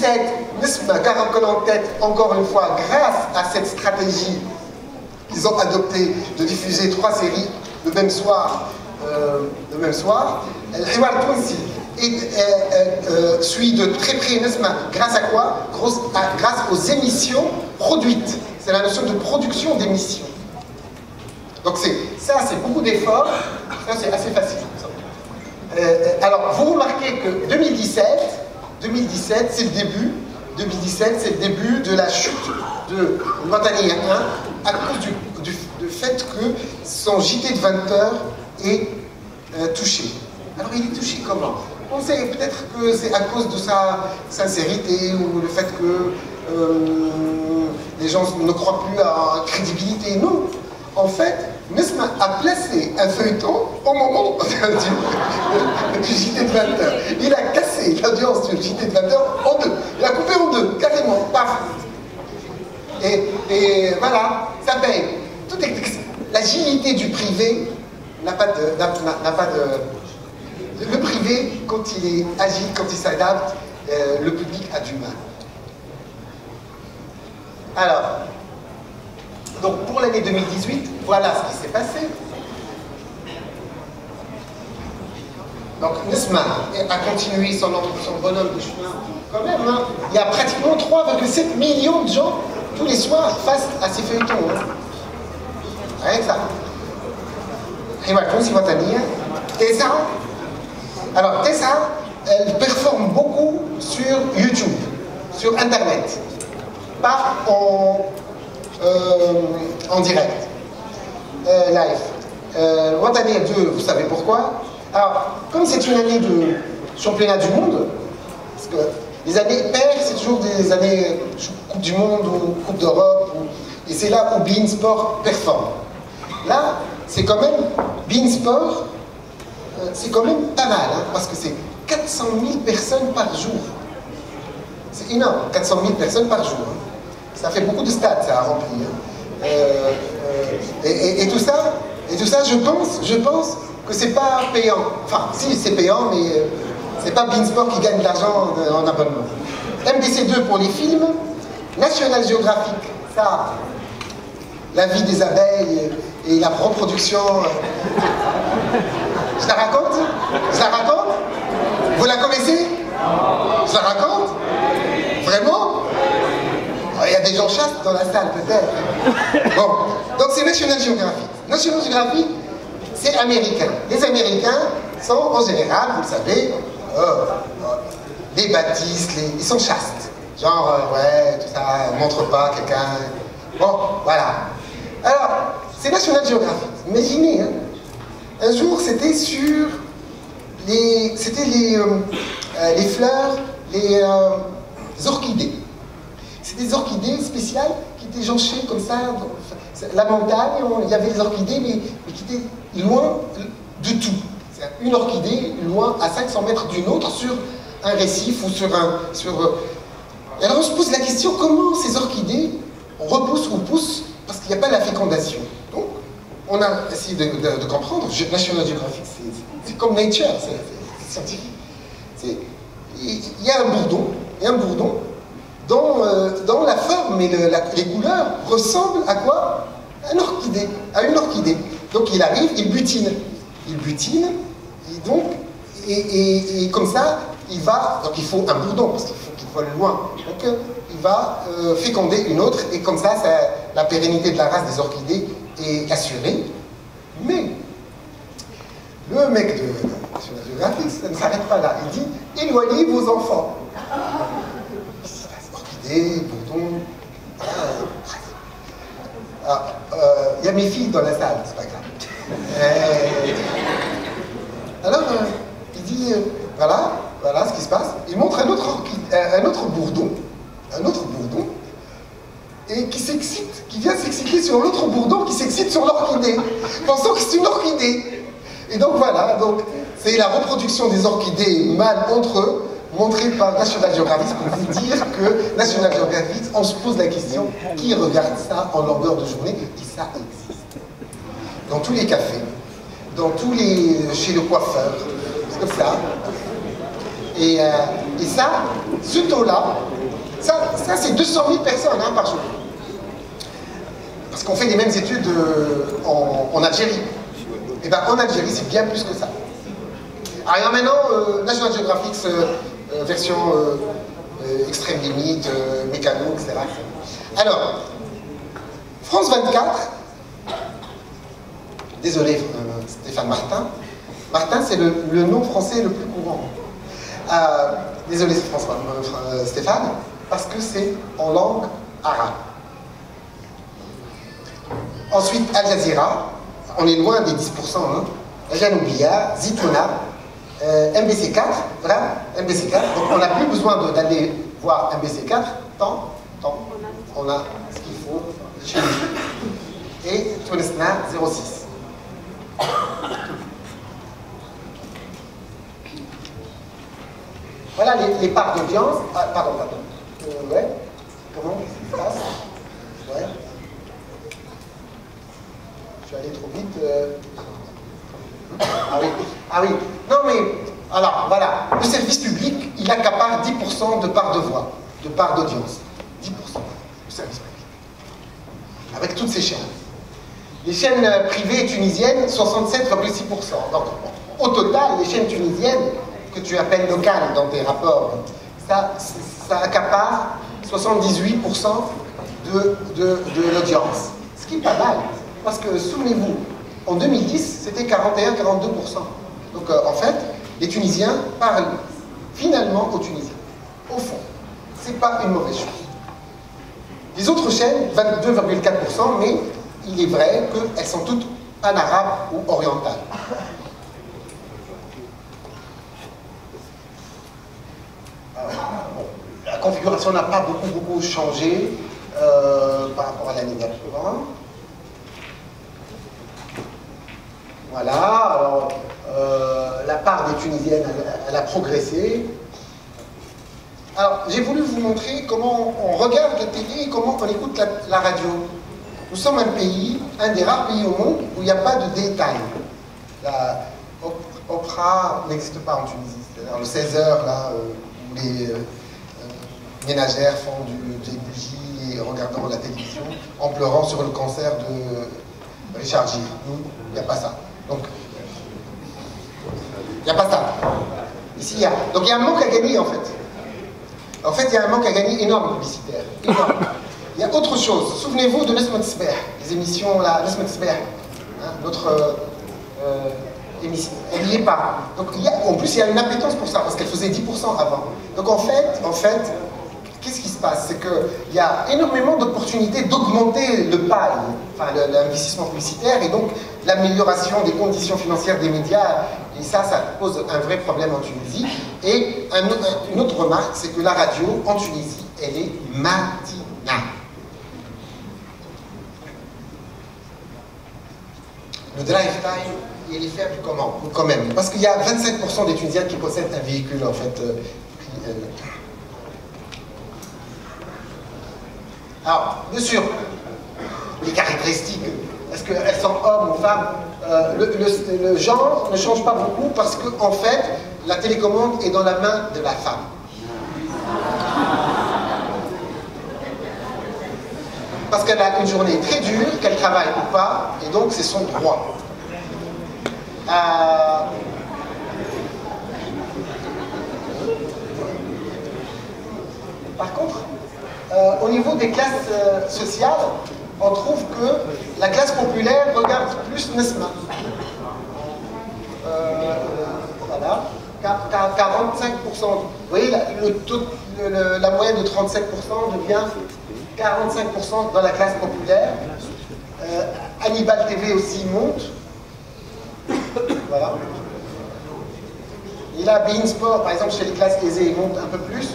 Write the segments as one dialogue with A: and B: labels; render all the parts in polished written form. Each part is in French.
A: 2017, Nisma Caracal en tête, encore une fois, grâce à cette stratégie qu'ils ont adoptée de diffuser 3 séries le même soir. الحوار التونسي suit de très près Nisma, grâce à quoi? Grâce aux émissions produites. C'est la notion de production d'émissions. Donc ça, c'est beaucoup d'efforts. Ça, c'est assez facile. Alors, vous remarquez que 2017, c'est le début. 2017, c'est le début de la chute de Watani 1 à cause du fait que son JT de 20h est touché. Alors, il est touché comment? On sait peut-être que c'est à cause de sa sincérité ou le fait que les gens ne croient plus à la crédibilité. Non. En fait, Nisma a placé un feuilleton au moment du JT de 20h. Il a cassé l'audience du JT de 20h en deux. Il a coupé en deux, carrément, paf. Et voilà, ça paye. L'agilité du privé n'a pas de... Le privé, quand il est agile, quand il s'adapte, le public a du mal. Alors, donc pour l'année 2018, voilà ce qui s'est passé. Donc Nisma a continué son bonhomme de chemin quand même. Hein. Il y a pratiquement 3,7 millions de gens tous les soirs face à ces feuilletons. Hein. Rien que ça. Tessa. Alors Tessa, elle performe beaucoup sur YouTube, sur Internet, pas en direct, live. Watani 2, vous savez pourquoi? Alors, comme c'est une année de championnat du monde, parce que les années paires, c'est toujours des années Coupe du Monde ou Coupe d'Europe, et c'est là où beIN Sport performe. Là, c'est quand même, beIN Sport, c'est quand même pas mal, hein, parce que c'est 400 000 personnes par jour. C'est énorme, 400 000 personnes par jour. Hein. Ça fait beaucoup de stades, ça, à remplir. Et tout ça, je pense que c'est pas payant. Enfin, si, c'est payant, mais c'est pas beIN Sport qui gagne de l'argent en abonnement. MDC2 pour les films, National Geographic, ça, la vie des abeilles et la reproduction. Je la raconte? Je la raconte? Vous la connaissez? Je la raconte? Vraiment? Il y a des gens chastes dans la salle, peut-être. Bon, donc c'est National Geographic. National Geographic, c'est américain. Les Américains sont, en général, vous le savez, les baptistes, ils sont chastes. Genre, ouais, tout ça, on montre pas quelqu'un. Bon, voilà. Alors, c'est National Geographic. Imaginez, hein, un jour, c'était sur les fleurs, les orchidées. C'est des orchidées spéciales qui étaient jonchées comme ça. La montagne, il y avait des orchidées, mais qui étaient loin de tout. C'est une orchidée loin à 500 mètres d'une autre sur un récif ou sur un... Et alors on se pose la question, comment ces orchidées repoussent ou poussent parce qu'il n'y a pas la fécondation. Donc, on a essayé de comprendre. National Geographic, c'est comme Nature, c'est scientifique. Il y a un bourdon, dont la forme et les couleurs ressemblent à quoi? À une orchidée. Donc il arrive, il butine, et comme ça, il va, donc il faut un bourdon, parce qu'il faut qu'il vole loin. Donc il va féconder une autre, et comme ça, la pérennité de la race des orchidées est assurée. Mais le mec de National Geographic, ça ne s'arrête pas là. Il dit, éloignez vos enfants. Orchidée, bourdon. Il y a mes filles dans la salle, c'est pas grave. Alors, il dit, voilà ce qui se passe. Il montre un autre bourdon, et qui vient s'exciter sur l'autre bourdon qui s'excite sur l'orchidée, pensant que c'est une orchidée. Et donc voilà, c'est la reproduction des orchidées mâles entre eux, montrée par National Geographic, pour vous dire que National Geographic, on se pose la question, qui regarde ça en longueur de journée, et ça existe. Dans tous les cafés, chez le coiffeur, c'est comme ça. Et ça, ce taux-là, ça c'est 200 000 personnes hein, par jour. Parce qu'on fait les mêmes études en Algérie. Et bien en Algérie, c'est bien plus que ça. Alors il y a maintenant National Geographic version extrême limite, mécano, etc. Alors, France 24, désolé Stéphane Martin, Martin c'est le nom français le plus courant. Désolé Stéphane, parce que c'est en langue arabe. Ensuite, Al Jazeera, on est loin des 10%, hein. Janoubia, Zitouna, MBC4, voilà, MBC4. Donc on n'a plus besoin d'aller voir MBC4, tant on a ce qu'il faut chez nous. Et Tunisna 06. Voilà les parts d'audience. Ah, pardon. Ouais. Comment ça se passe? Ouais. Je suis allé trop vite. Ah oui. Non mais, alors voilà, le service public, il accapare 10% de part de voix, de part d'audience. 10% du service public. Avec toutes ces chaînes. Les chaînes privées tunisiennes, 67,6%. Donc, au total, les chaînes tunisiennes, que tu appelles locales dans tes rapports, ça accapare 78% de l'audience. Ce qui est pas mal, parce que souvenez-vous, en 2010, c'était 41-42%. Donc en fait, les Tunisiens parlent finalement aux Tunisiens. Au fond, c'est pas une mauvaise chose. Les autres chaînes, 22,4%, mais il est vrai qu'elles sont toutes en arabe ou oriental. Bon, la configuration n'a pas beaucoup changé par rapport à l'année d'avant. Voilà, alors la part des Tunisiennes, elle a progressé. Alors, j'ai voulu vous montrer comment on regarde la télé et comment on écoute la radio. Nous sommes un pays, un des rares pays au monde où il n'y a pas de détail. La Oprah n'existe pas en Tunisie. C'est-à-dire le 16h, là, où les ménagères font des bougies et regardant la télévision en pleurant sur le cancer de Richard Gere. Nous, il n'y a pas ça. Donc, il n'y a pas ça. Ici, il y a. Donc, il y a un manque à gagner, en fait. En fait, il y a un manque à gagner énorme publicitaire. Énorme. Il y a autre chose. Souvenez-vous de Nesmat Sber, les émissions, là, Nesmat Sber, hein, notre émission. Elle n'y est pas. Donc, en plus, il y a une appétence pour ça, parce qu'elle faisait 10% avant. Donc, en fait, qu'est-ce qui se passe? C'est qu'il y a énormément d'opportunités d'augmenter le paille, enfin l'investissement publicitaire, et donc l'amélioration des conditions financières des médias, et ça pose un vrai problème en Tunisie. Et une autre remarque, c'est que la radio en Tunisie, elle est matinale. Le drive time, il est faible comment? Quand même, parce qu'il y a 25% des Tunisiens qui possèdent un véhicule, en fait. Alors, bien sûr, les caractéristiques, est-ce qu'elles sont hommes ou femmes? Le genre ne change pas beaucoup parce qu'en fait, la télécommande est dans la main de la femme. Parce qu'elle a une journée très dure, qu'elle travaille ou pas, et donc c'est son droit. Par contre, au niveau des classes sociales, on trouve que la classe populaire regarde plus Nesma. Voilà, 45%. Vous voyez, la moyenne de 37% devient 45% dans la classe populaire. Hannibal TV aussi monte. Voilà. Et là, Bein Sport, par exemple, chez les classes aisées, il monte un peu plus.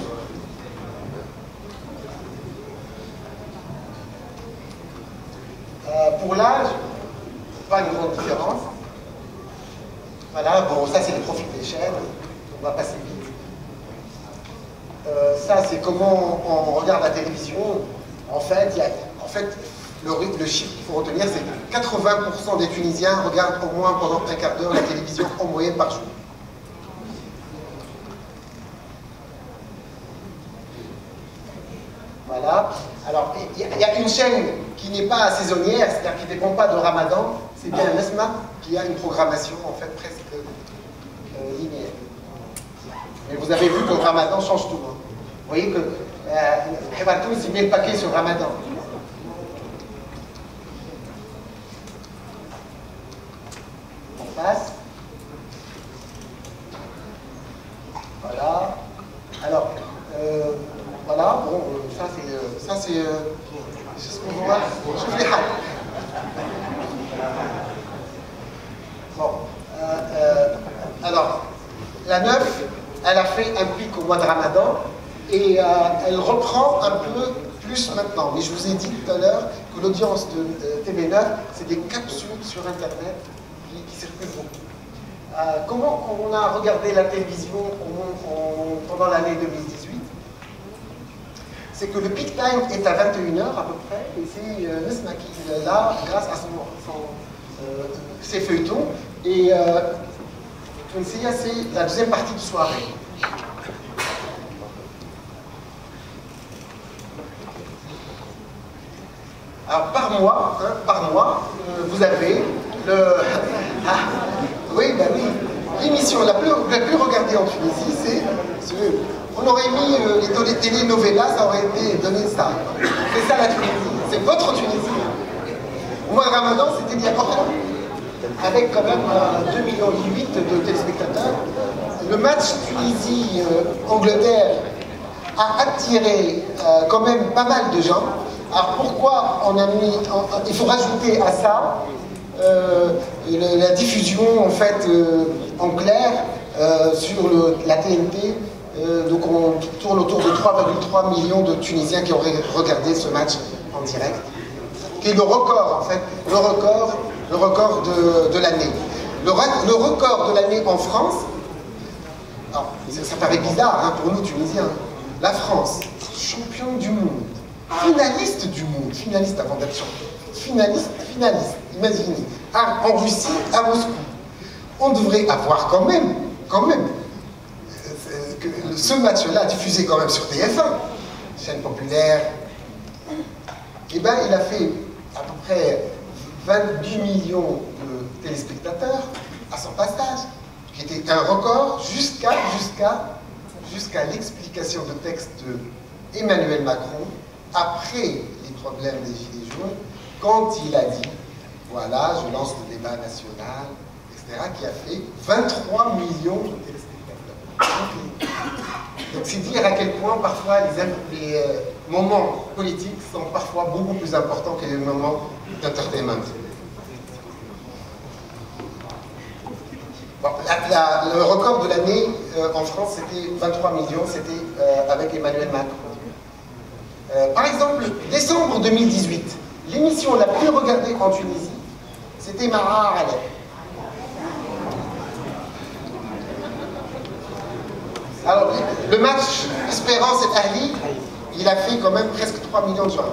A: Pour l'âge, pas une grande différence. Voilà, bon, ça c'est le profil des chaînes, on va passer vite. Ça c'est comment on regarde la télévision. En fait, le chiffre qu'il faut retenir, c'est que 80% des Tunisiens regardent au moins pendant un quart d'heure la télévision en moyenne par jour. Voilà. Alors, il y a une chaîne qui n'est pas saisonnière, c'est-à-dire qui ne dépend pas de Ramadan, c'est bien Nesma qui a une programmation en fait presque linéaire. Mais vous avez vu que le Ramadan change tout. Hein. Vous voyez que Hebartouz, il met le paquet sur Ramadan. On passe. Voilà. Alors, voilà, bon, ça c'est ce qu'on voit. Je les bon, alors, la 9, elle a fait un pic au mois de Ramadan et elle reprend un peu plus maintenant. Mais je vous ai dit tout à l'heure que l'audience de TV9, c'est des capsules sur Internet qui circulent beaucoup. Comment on a regardé la télévision pendant l'année 2018? C'est que le peak time est à 21h à peu près, et c'est Nesma qui est là grâce à ses feuilletons. Et c'est la deuxième partie de soirée. Alors par mois, vous avez le... oui, ben oui. L'émission la plus regardée en Tunisie, c'est... On aurait mis les télénovelas, ça aurait été donné ça. C'est ça la Tunisie, c'est votre Tunisie. Au mois de Ramadan, c'était bien important. Avec quand même 2,8 millions de téléspectateurs. Le match Tunisie-Angleterre a attiré quand même pas mal de gens. Alors pourquoi on a mis... il faut rajouter à ça la diffusion en fait en clair sur la TNT. Donc on tourne autour de 3,3 millions de Tunisiens qui auraient regardé ce match en direct. Qui est le record en fait, le record de l'année. Le record de l'année en France, alors, ça paraît bizarre hein, pour nous Tunisiens, la France, champion du monde, finaliste du monde, finaliste avant d'être champion, finaliste, imaginez, en Russie, à Moscou. On devrait avoir quand même, ce match-là diffusé quand même sur TF1, chaîne populaire. Et bien il a fait à peu près 22 millions de téléspectateurs à son passage, qui était un record jusqu'à l'explication de texte d'Emmanuel Macron après les problèmes des Gilets jaunes, quand il a dit, voilà, je lance le débat national, etc., qui a fait 23 millions de téléspectateurs. Donc c'est dire à quel point parfois les moments politiques sont parfois beaucoup plus importants que les moments d'entertainment. Bon, le record de l'année en France, c'était 23 millions, c'était avec Emmanuel Macron. Par exemple, décembre 2018, l'émission la plus regardée en Tunisie, c'était Mara Alep. Alors, le match Espérance et Ahli, il a fait quand même presque 3 millions de gens.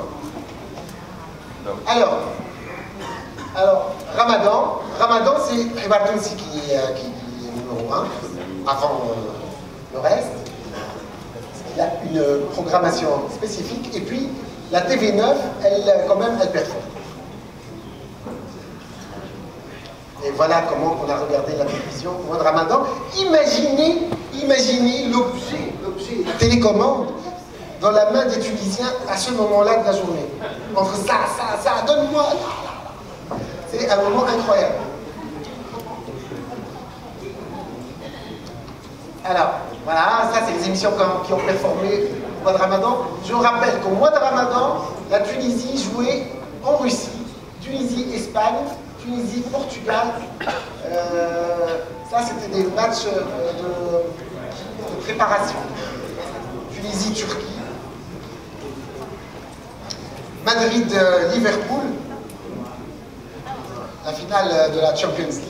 A: Alors Ramadan, c'est Hebartouz qui est numéro 1, avant le reste. Il a une programmation spécifique, et puis la TV9, elle performe. Et voilà comment on a regardé la télévision au mois de Ramadan. Imaginez l'objet, la télécommande, dans la main des Tunisiens à ce moment-là de la journée. Entre ça, donne-moi, là. C'est un moment incroyable. Alors, voilà, ça c'est les émissions qui ont performé au mois de Ramadan. Je vous rappelle qu'au mois de Ramadan, la Tunisie jouait en Russie, Tunisie-Espagne, Tunisie-Portugal. Ça c'était des matchs de préparation. Tunisie-Turquie. Madrid-Liverpool. La finale de la Champions League.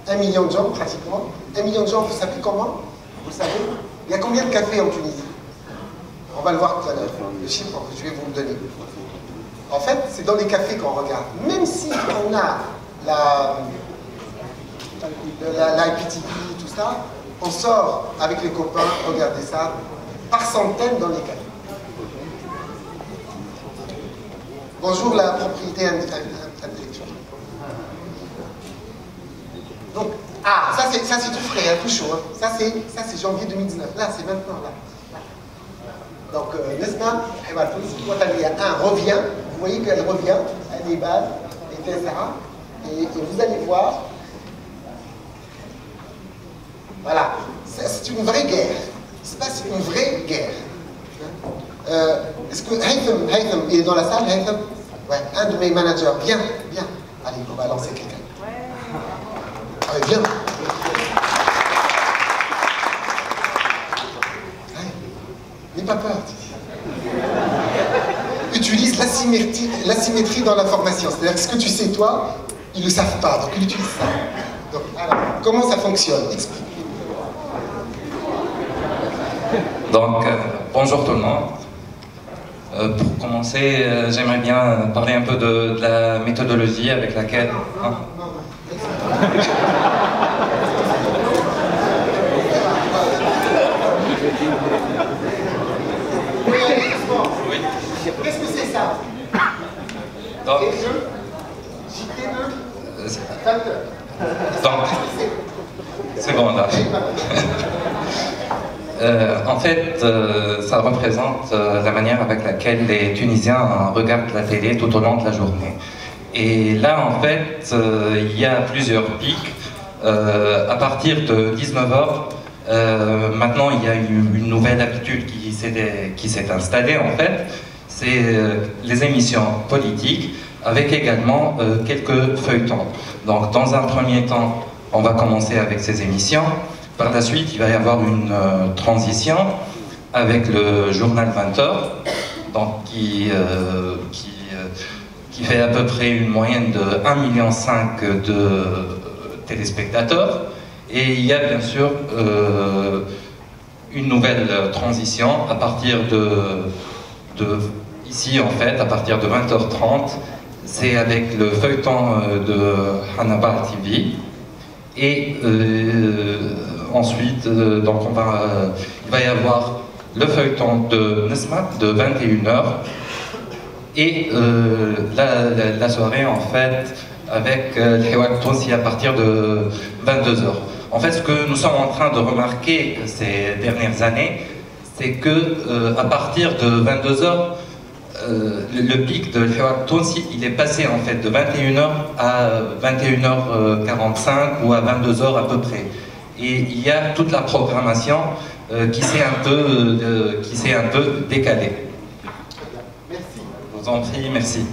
A: 1 million de gens pratiquement. 1 million de gens, vous savez comment? Vous savez? Il y a combien de cafés en Tunisie? On va le voir tout à l'heure. Le chiffre que je vais vous le donner. En fait, c'est dans les cafés qu'on regarde. Même si on a l'IPTV, tout ça, on sort avec les copains, regardez ça, par centaines dans les cafés. Bonjour la propriété intellectuelle. Donc, ça c'est tout frais, hein, tout chaud. Hein. Ça c'est janvier 2019. Là, c'est maintenant. Là. Donc, Nesma, revient. Vous voyez qu'elle revient. Elle est base, etc. Et vous allez voir. Voilà. C'est une vraie guerre. C'est pas une vraie guerre. Est-ce que Haytham, il est dans la salle, Haytham? Ouais, un de mes managers. Viens. Allez, on va lancer quelqu'un. Ah, viens. N'aie pas peur. Utilise l'asymétrie dans l'information. C'est-à-dire que ce que tu sais toi, ils ne le savent pas, donc ils utilisent ça. Donc, alors, comment ça fonctionne? Explique.
B: Donc, bonjour tout le monde. Pour commencer, j'aimerais bien parler un peu de la méthodologie avec laquelle... Hein?
A: Oui. Qu'est-ce que c'est ça?
B: Donc, c'est bon là. En fait, ça représente la manière avec laquelle les Tunisiens regardent la télé tout au long de la journée. Et là, en fait, il y a plusieurs pics. À partir de 19h, maintenant, il y a une nouvelle habitude qui s'est installée, en fait. C'est les émissions politiques, avec également quelques feuilletons. Donc, dans un premier temps, on va commencer avec ces émissions. Par la suite, il va y avoir une transition avec le journal 20h, donc qui fait à peu près une moyenne de 1,5 million de téléspectateurs. Et il y a bien sûr une nouvelle transition à partir ici en fait, à partir de 20h30, c'est avec le feuilleton de Hannibal TV. Et ensuite, donc il va y avoir le feuilleton de Nesma de 21h et la soirée en fait avec le Hiwar Tounsi à partir de 22h. En fait, ce que nous sommes en train de remarquer ces dernières années, c'est que à partir de 22h, le pic de Hiwar Tounsi, il est passé en fait de 21h à 21h45 ou à 22h à peu près. Et il y a toute la programmation qui s'est un peu décalée.
A: Merci.
B: Je vous en prie, merci.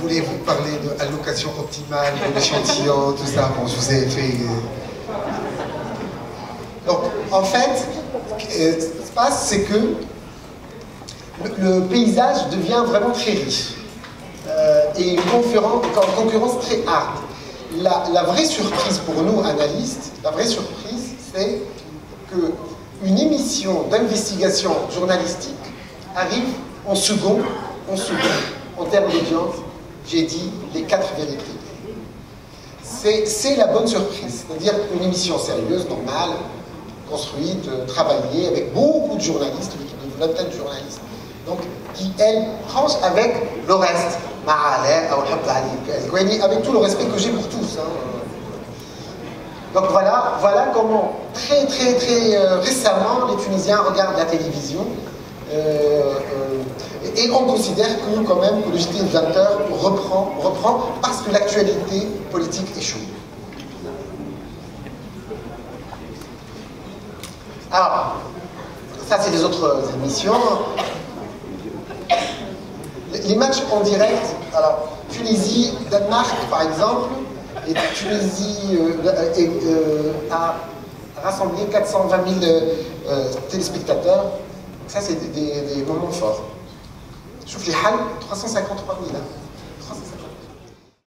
A: Voulez-vous parler de allocation optimale, de l'échantillon, tout ça? Bon, je vous ai fait... Donc, en fait, ce qui se passe, c'est que le paysage devient vraiment très riche. Et une concurrence très hard. La vraie surprise pour nous, analystes, la vraie surprise, c'est qu'une émission d'investigation journalistique arrive en second, en termes d'audience, j'ai dit les 4 vérités. C'est la bonne surprise, c'est-à-dire une émission sérieuse, normale, construite, travaillée, avec beaucoup de journalistes, une équipe de 20 de journalistes, donc qui, elle, tranche avec le reste, avec tout le respect que j'ai pour tous. Hein. Donc voilà comment, très récemment, les Tunisiens regardent la télévision, et on considère que, quand même, que le JT de 20h reprend parce que l'actualité politique est chaude. Alors, ça c'est les autres émissions. Les matchs en direct, alors Tunisie, Danemark par exemple, et Tunisie a rassemblé 420 000 téléspectateurs. Ça c'est des moments forts. Je trouve les Halles, 353 000.